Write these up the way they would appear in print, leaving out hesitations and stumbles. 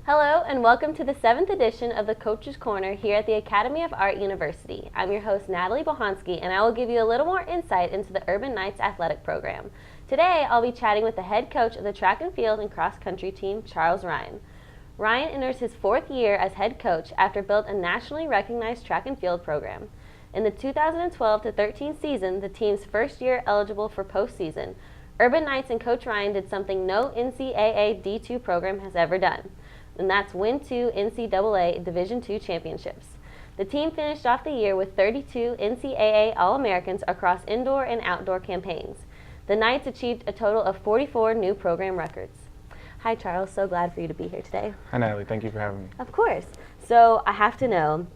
Hello and welcome to the 7th edition of the Coach's Corner here at the Academy of Art University. I'm your host Natalie Bohonsky and I will give you a little more insight into the Urban Knights athletic program. Today I'll be chatting with the head coach of the track and field and cross country team, Charles Ryan. Ryan enters his 4th year as head coach after built a nationally recognized track and field program. In the 2012-13 season, the team's first year eligible for postseason, Urban Knights and Coach Ryan did something no NCAA D2 program has ever done, and that's win 2 NCAA Division II championships. The team finished off the year with 32 NCAA All-Americans across indoor and outdoor campaigns. The Knights achieved a total of 44 new program records. Hi Charles, so glad for you to be here today. Hi Natalie, thank you for having me. Of course. So I have to know,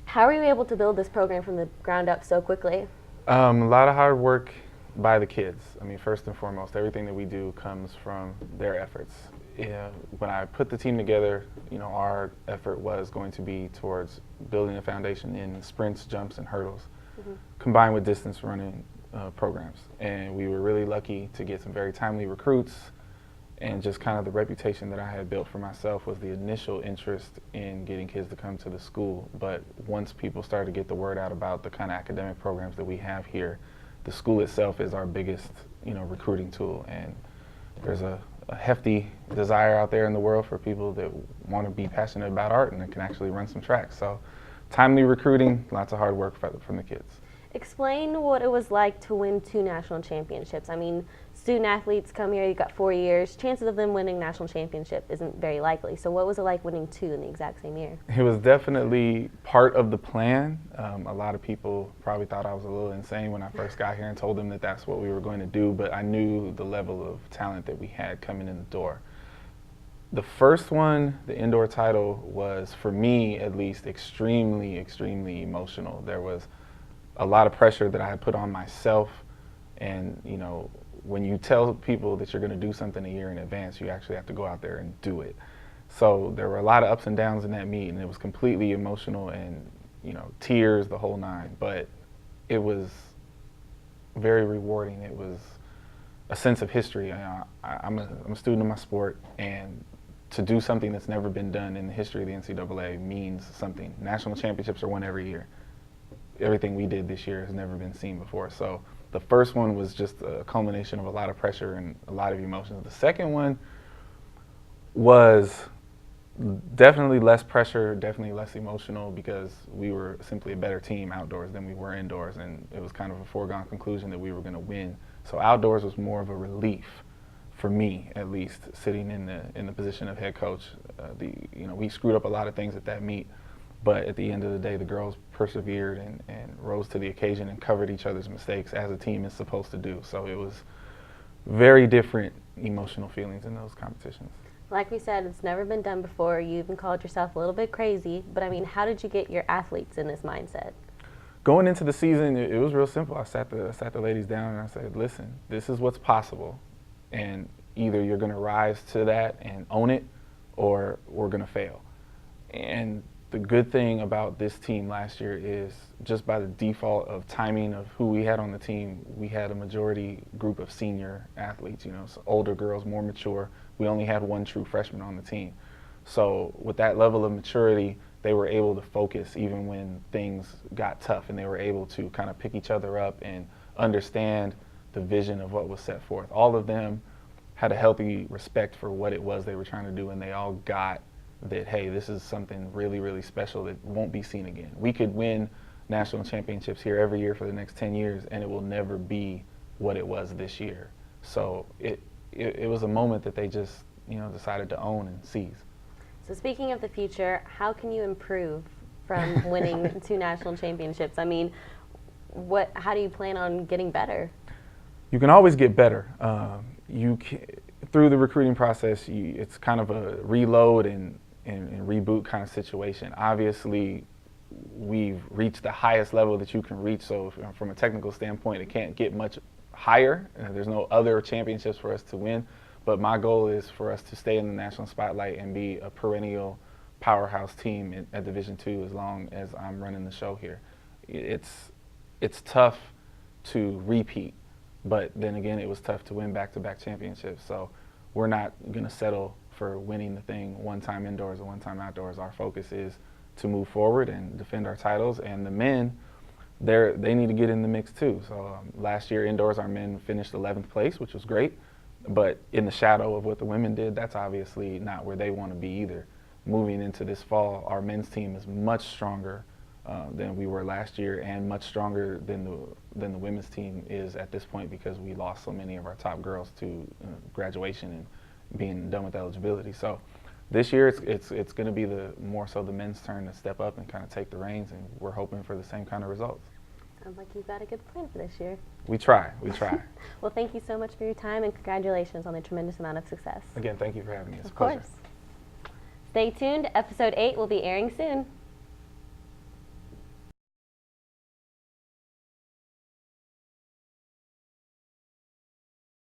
how were you able to build this program from the ground up so quickly? A lot of hard work by the kids. I mean, first and foremost, everything that we do comes from their efforts. When I put the team together, our effort was going to be towards building a foundation in sprints, jumps, and hurdles, combined with distance running programs. And we were really lucky to get some very timely recruits, and just kind of the reputation that I had built for myself was the initial interest in getting kids to come to the school. But once people started to get the word out about the kind of academic programs that we have here, the school itself is our biggest, recruiting tool. And there's a hefty desire out there in the world for people that want to be passionate about art and that can actually run some tracks. So timely recruiting, lots of hard work from the kids. Explain what it was like to win 2 national championships. I mean, student athletes come here, you've got 4 years. Chances of them winning national championship isn't very likely. So what was it like winning 2 in the exact same year? It was definitely part of the plan. A lot of people probably thought I was a little insane when I first got here and told them that that's what we were going to do, but I knew the level of talent that we had coming in the door. The first one, the indoor title, was, for me at least, extremely, extremely emotional. There was a lot of pressure that I had put on myself, and when you tell people that you're going to do something a year in advance, you actually have to go out there and do it. So there were a lot of ups and downs in that meet, and it was completely emotional and tears, the whole nine. But it was very rewarding. It was a sense of history. I'm a student of my sport, and to do something that's never been done in the history of the NCAA means something. National championships are won every year. Everything we did this year has never been seen before. So the first one was just a culmination of a lot of pressure and a lot of emotions. The second one was definitely less pressure, definitely less emotional, because we were simply a better team outdoors than we were indoors, and it was kind of a foregone conclusion that we were going to win. So outdoors was more of a relief for me, at least, sitting in the position of head coach. We screwed up a lot of things at that meet, but at the end of the day, the girls persevered and rose to the occasion and covered each other's mistakes, as a team is supposed to do. So it was very different emotional feelings in those competitions. Like we said, it's never been done before. You even called yourself a little bit crazy, but I mean, how did you get your athletes in this mindset? Going into the season, it was real simple. I sat the ladies down and I said, listen, this is what's possible, and either you're going to rise to that and own it, or we're going to fail. And the good thing about this team last year is, just by the default of timing of who we had on the team, we had a majority group of senior athletes, so older girls, more mature. We only had 1 true freshman on the team. So with that level of maturity, they were able to focus even when things got tough, and they were able to kind of pick each other up and understand the vision of what was set forth. All of them had a healthy respect for what it was they were trying to do, and they all got that, hey, this is something really, really special that won't be seen again. We could win national championships here every year for the next 10 years, and it will never be what it was this year. So it was a moment that they just, decided to own and seize. So speaking of the future, how can you improve from winning 2 national championships? I mean, how do you plan on getting better? You can always get better. Through the recruiting process, it's kind of a reload and reboot kind of situation. Obviously, we've reached the highest level that you can reach, so from a technical standpoint, it can't get much higher. There's no other championships for us to win, but my goal is for us to stay in the national spotlight and be a perennial powerhouse team at Division II as long as I'm running the show here. It's tough to repeat, but then again, it was tough to win back-to-back championships, so we're not going to settle for winning the thing one time indoors and one time outdoors. Our focus is to move forward and defend our titles. And the men, they need to get in the mix too. So last year indoors, our men finished 11th place, which was great. But in the shadow of what the women did, that's obviously not where they want to be either. Moving into this fall, our men's team is much stronger than we were last year, and much stronger than the women's team is at this point, because we lost so many of our top girls to graduation and being done with eligibility. So this year it's going to be more so the men's turn to step up and kind of take the reins, and we're hoping for the same kind of results. Sounds like you've got a good plan for this year. We try. Well, thank you so much for your time, and congratulations on the tremendous amount of success. Again, thank you for having me. It's of a pleasure. course. Stay tuned. Episode 8 will be airing soon.